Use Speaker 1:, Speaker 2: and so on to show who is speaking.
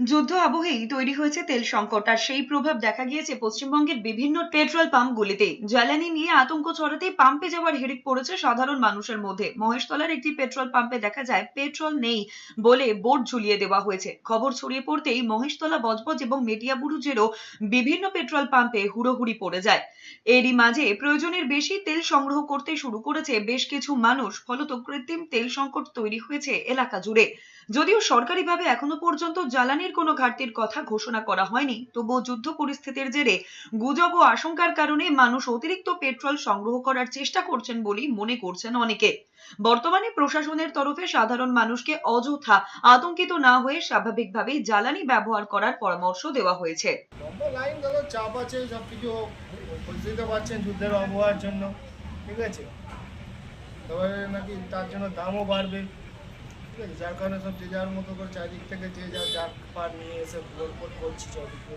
Speaker 1: যুদ্ধ আবহেই তৈরি হয়েছে তেল সংকট, আর সেই প্রভাব দেখা গিয়েছে পশ্চিমবঙ্গের বিভিন্ন পেট্রোল পাম্পগুলিতে। জ্বালানি নিয়ে আতঙ্ক ছড়াতেই পাম্পে যাওয়ার হিড়িক পড়েছে সাধারণ মানুষের মধ্যে। মহেশতলার একটি পেট্রোল পাম্পে দেখা যায় পেট্রোল নেই বলে বোর্ড ঝুলিয়ে দেওয়া হয়েছে। খবর ছড়িয়ে পড়তেই মহেশতলা, বজবজ এবং মেটিয়াবুরুজেরও বিভিন্ন পেট্রোল পাম্পে হুড়োহুড়ি পড়ে যায়। এরই মাঝে প্রয়োজনের বেশি তেল সংগ্রহ করতে শুরু করেছে বেশ কিছু মানুষ। ফলত কৃত্রিম তেল সংকট তৈরি হয়েছে এলাকা জুড়ে। যদিও সরকারিভাবে এখনো পর্যন্ত জ্বালানির কোনো ঘাটতির কথা ঘোষণা করা হয়নি, তবুও যুদ্ধ পরিস্থিতির জেরে গুজব ও আশঙ্কার কারণে মানুষ অতিরিক্ত পেট্রোল সংগ্রহ করার চেষ্টা করছেন বলেই মনে করছেন অনেকে। বর্তমানে প্রশাসনের তরফে সাধারণ মানুষকে অযথা আতঙ্কিত না হয়ে স্বাভাবিকভাবেই জ্বালানি ব্যবহার করার পরামর্শ দেওয়া হয়েছে।
Speaker 2: লম্বা লাইন দাদা, চাপ আছে, সব কিছু বুঝতেই পারছেন, যুদ্ধের আবহাওয়ার জন্য। ঠিক আছে, তবে নাকি তার জন্য দামও বাড়বে। ঠিক আছে, যার কারণে সব যে যার মতো করে চারিদিক থেকে যে যার পার নিয়ে এসে গোলপোল করছে চলছে।